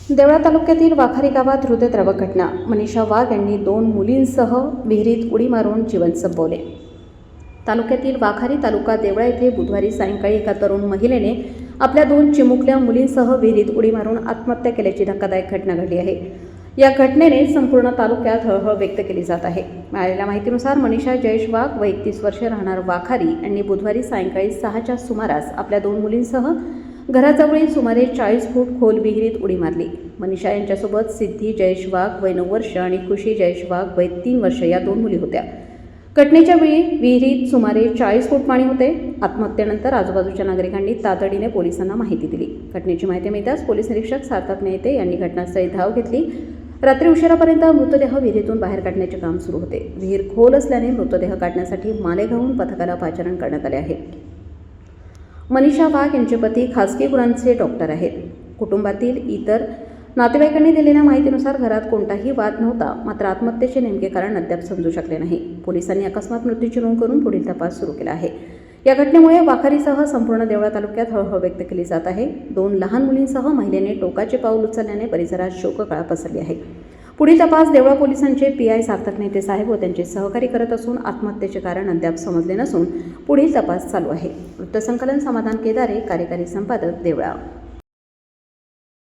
देवळा तालुक्यातील वाखारी गावात हृदयद्रावक घटना. मनीषा वाघ यांनी 2 मुलींसह विहिरीत उडी मारून जीवन संपवले. तालुक्यातील वाखारी तालुका देवळा येथे बुधवारी सायंकाळी एका तरुण महिलेने आपल्या 2 चिमुकल्या मुलींसह विहिरीत उडी मारून आत्महत्या केल्याची धक्कादायक घटना घडली आहे. या घटनेने संपूर्ण तालुक्यात हळहळ व्यक्त केली जात आहे. मिळालेल्या माहितीनुसार मनीषा जयेश वाघ व 31 वर्षे राहणार वाखारी यांनी बुधवारी सायंकाळी 6च्या सुमारास आपल्या 2 मुलींसह घराजवळील सुमारे 40 फूट खोल विहिरीत उडी मारली. मनीषा यांच्यासोबत सिद्धी जयेश वाघ वय 9 वर्ष आणि खुशी जयेश वाघ वय 3 वर्ष या 2 मुली होत्या. घटनेच्या वेळी विहिरीत सुमारे 40 फूट पाणी होते. आत्महत्येनंतर आजूबाजूच्या नागरिकांनी तातडीने पोलिसांना माहिती दिली. घटनेची माहिती मिळताच पोलीस निरीक्षक सार्थक नेते यांनी घटनास्थळी धाव घेतली. रात्री उशिरापर्यंत मृतदेह विहिरीतून बाहेर काढण्याचे काम सुरू होते. विहीर खोल असल्याने मृतदेह काढण्यासाठी मालेगावहून पथकाला पाचारण करण्यात आले आहे. मनीषा वाघ यांचे पती खासगी गुरांचे डॉक्टर आहेत. कुटुंबातील इतर नातेवाईकांनी दिलेल्या माहितीनुसार घरात कोणताही वाद नव्हता. मात्र आत्महत्येचे नेमके कारण अद्याप समजू शकले नाही. पोलिसांनी अकस्मात मृत्यूची नोंद करून पुढील तपास सुरू केला आहे. या घटनेमुळे वाखारीसह संपूर्ण देवळा तालुक्यात हळहळ व्यक्त केली जात आहे. 2 लहान मुलींसह महिलेने टोकाचे पाऊल उचलल्याने परिसरात शोककळा पसरली आहे. पुढील तपास देवळा पोलिसांचे PI सार्थक नेते साहेब व त्यांचे सहकारी करत असून आत्महत्येचे कारण अद्याप समजले नसून पुढील तपास चालू आहे. वृत्तसंकलन समाधान केदारे, कार्यकारी संपादक, देवळा.